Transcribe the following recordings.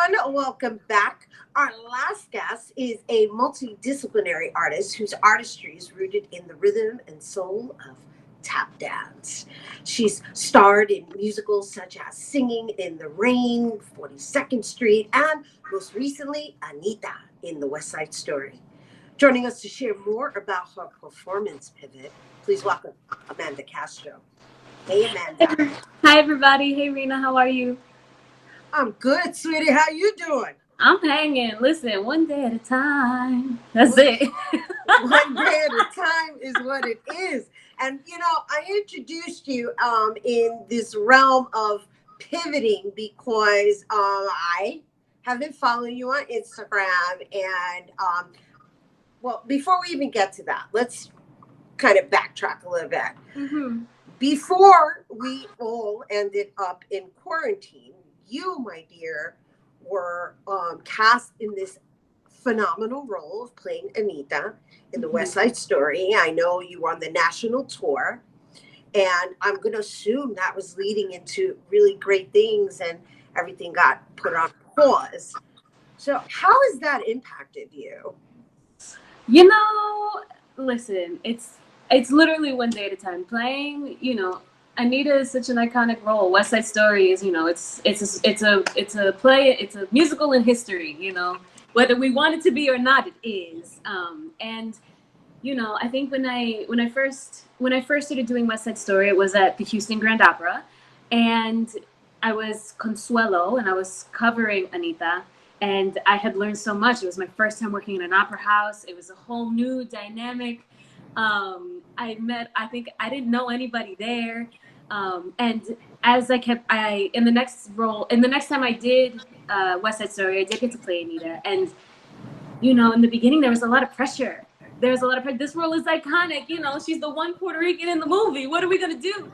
everyone. Welcome back. Our last guest is a multidisciplinary artist whose artistry is rooted in the rhythm and soul of tap dance. She's starred in musicals such as Singing in the Rain, 42nd Street, and most recently, Anita in the West Side Story. Joining us to share more about her performance pivot, please welcome Amanda Castro. Hey, Amanda. Hi, everybody. Hey, Rhina. How are you? I'm good, sweetie. How you doing? I'm hanging. Listen, one day at a time. That's it. One day at a time is what it is. And I introduced you in this realm of pivoting because I have been following you on Instagram. And well, before we even get to that, let's kind of backtrack a little bit. Mm-hmm. Before we all ended up in quarantine, you, my dear, were cast in this phenomenal role of playing Anita in the West Side Story. I know you were on the national tour, and I'm going to assume that was leading into really great things, and everything got put on pause. So, how has that impacted you? You know, listen, it's literally one day at a time. Playing, Anita is such an iconic role. West Side Story is, it's a play, it's a musical in history. Whether we want it to be or not, it is. And I think when I first started doing West Side Story, it was at the Houston Grand Opera, and I was Consuelo, and I was covering Anita. And I had learned so much. It was my first time working in an opera house. It was a whole new dynamic. I think I didn't know anybody there. And as in the next time I did West Side Story, I did get to play Anita. And, in the beginning, there was a lot of pressure. This role is iconic. She's the one Puerto Rican in the movie. What are we going to do?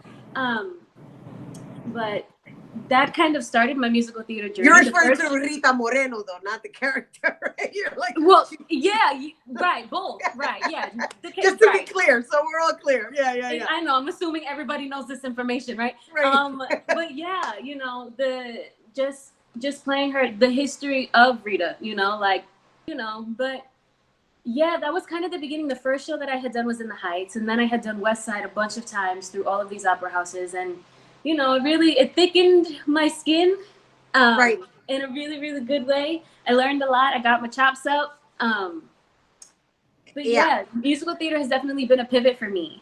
But that kind of started my musical theater journey. You're referring to Rita Moreno, though, not the character, right? You're like, well, yeah, right, both, right, yeah. Just to be clear, so we're all clear. Yeah. I know. I'm assuming everybody knows this information, right? Right. But yeah, just playing her, the history of Rita, but yeah, that was kind of the beginning. The first show that I had done was in the Heights, and then I had done West Side a bunch of times through all of these opera houses, and it thickened my skin, Right. in a really, really good way. I learned a lot. I got my chops up. But yeah, musical theater has definitely been a pivot for me.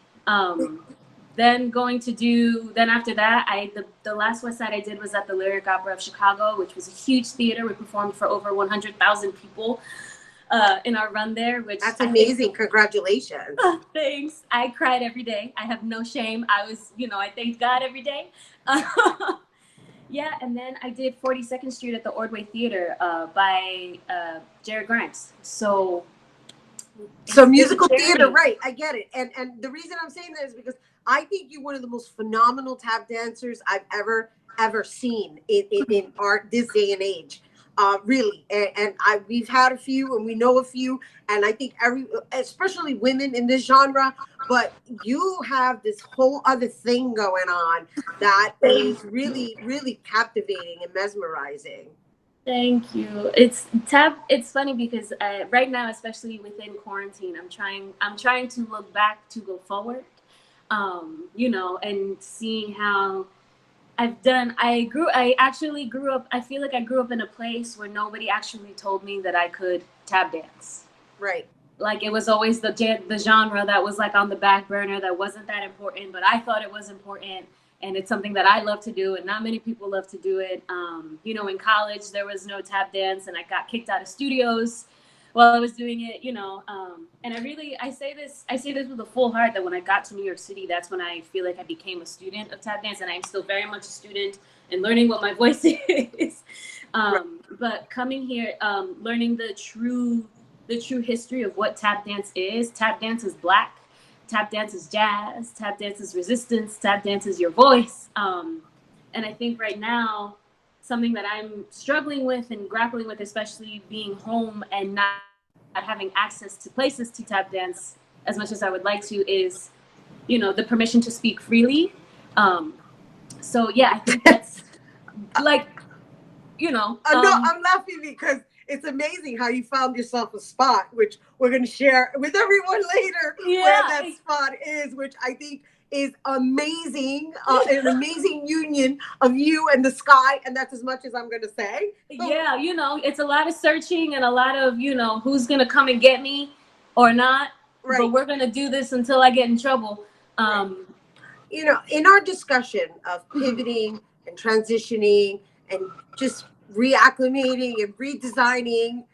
Then after that, the last West Side I did was at the Lyric Opera of Chicago, which was a huge theater. We performed for over 100,000 people in our run there. That's amazing. Congratulations. Thanks. I cried every day. I have no shame. I thanked God every day. Yeah, and then I did 42nd Street at the Ordway Theater by Jared Grimes. So musical theater, right? I get it, and the reason I'm saying that is because I think you're one of the most phenomenal tap dancers I've ever seen in art this day and age. Really, and we've had a few, and we know a few, and I think especially women in this genre, but you have this whole other thing going on that is really, really captivating and mesmerizing. Thank you. It's funny because right now, especially within quarantine, I'm trying to look back to go forward, and seeing how I actually grew up. I feel like I grew up in a place where nobody actually told me that I could tap dance. Right. Like it was always the genre that was like on the back burner, that wasn't that important, but I thought it was important. And it's something that I love to do, and not many people love to do it. In college, there was no tap dance, and I got kicked out of studios while I was doing it, and I say this with a full heart, that when I got to New York City, that's when I feel like I became a student of tap dance, and I'm still very much a student and learning what my voice is. But coming here, learning the true history of what tap dance is. Tap dance is Black. Tap dance is jazz. Tap dance is resistance. Tap dance is your voice. And I think right now, something that I'm struggling with and grappling with, especially being home and not having access to places to tap dance as much as I would like to, is, the permission to speak freely. So yeah, I think that's like No, I'm laughing because it's amazing how you found yourself a spot, which we're going to share with everyone later where that spot is, which I think is amazing, an amazing union of you and the sky. And that's as much as I'm going to say. So, yeah, it's a lot of searching and a lot of, who's going to come and get me or not. Right. But we're going to do this until I get in trouble. Right. In our discussion of pivoting and transitioning and just reacclimating and redesigning,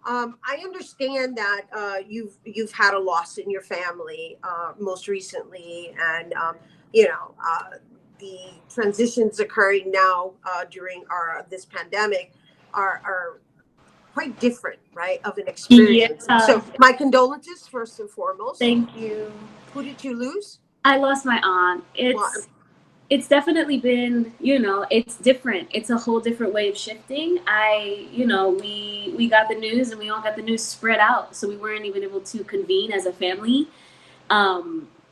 I understand that you've had a loss in your family most recently, and the transitions occurring now during this pandemic are quite different, right, of an experience. Yeah. So my condolences first and foremost. Thank you. Who did you lose? I lost my aunt. It's definitely been, it's different. It's a whole different way of shifting. We got the news and we all got the news spread out. So we weren't even able to convene as a family,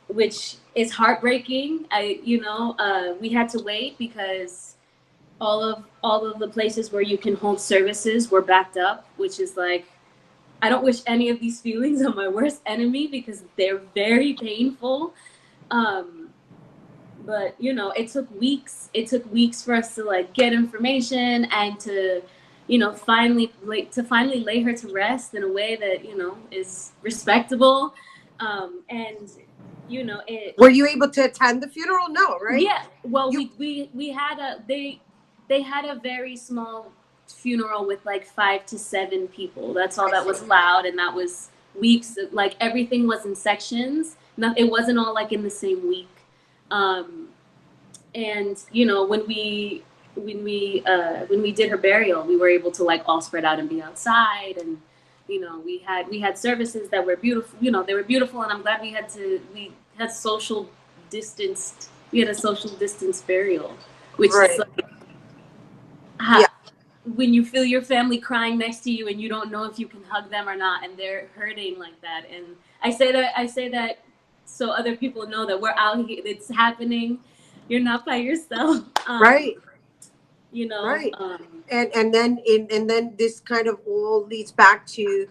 which is heartbreaking. We had to wait because all of the places where you can hold services were backed up, which is like, I don't wish any of these feelings on my worst enemy because they're very painful. But it took weeks. It took weeks for us to get information and to, finally lay her to rest in a way that is respectable. Were you able to attend the funeral? No, right? Yeah. Well, we had they had a very small funeral with 5 to 7 people. That's all that was allowed, and that was weeks. Everything was in sections. It wasn't all in the same week. And when we did her burial, we were able to all spread out and be outside, and we had services that were beautiful. They were beautiful, and I'm glad we had social distanced. We had a social distance burial, which is when you feel your family crying next to you and you don't know if you can hug them or not, and they're hurting like that. And I say that so other people know that we're out here. It's happening. You're not by yourself. Right. Right. And then this kind of all leads back to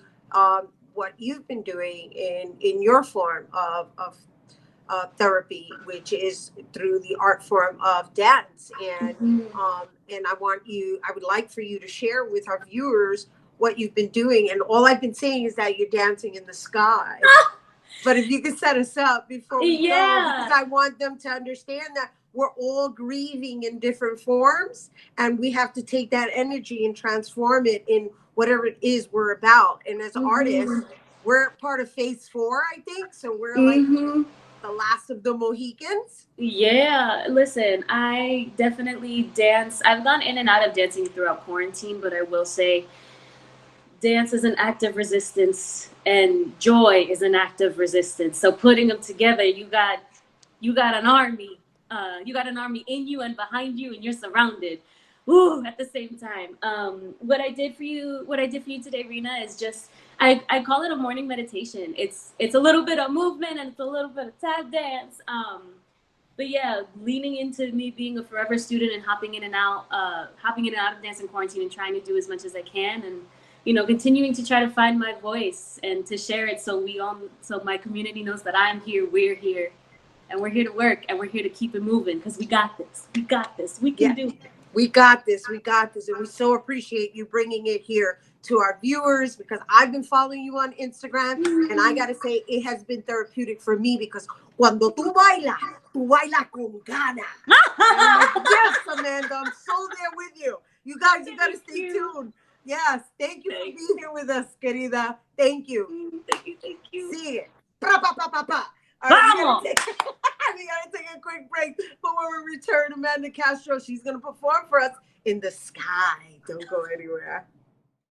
what you've been doing in your form of therapy, which is through the art form of dance. And and I would like for you to share with our viewers what you've been doing. And all I've been saying is that you're dancing in the sky. But if you could set us up before we go, because I want them to understand that we're all grieving in different forms, and we have to take that energy and transform it in whatever it is we're about. And as artists, we're part of phase 4, I think. So we're the last of the Mohicans. Yeah, listen, I definitely dance. I've gone in and out of dancing throughout quarantine, but I will say dance is an act of resistance and joy is an act of resistance. So putting them together, you got an army. You got an army in you and behind you, and you're surrounded. Woo, at the same time. What I did for you today, Rhina, is just I call it a morning meditation. It's a little bit of movement and it's a little bit of tap dance. But yeah, leaning into me being a forever student and hopping in and out of dance in quarantine and trying to do as much as I can, and continuing to try to find my voice and to share it so my community knows that I'm here, we're here, and we're here to work, and we're here to keep it moving because we got this. We can do it. We got this. And we so appreciate you bringing it here to our viewers, because I've been following you on Instagram, and I got to say it has been therapeutic for me, because cuando tú bailas con gana. I'm like, yes, Amanda, I'm so there with you. You guys, you got to stay tuned. Yes, thank you for being here with us, querida. Thank you. Thank you. See it. Pa, pa, pa, pa, pa. All right, we gotta take a quick break. But when we return, Amanda Castro, she's gonna perform for us in the sky. Don't go anywhere.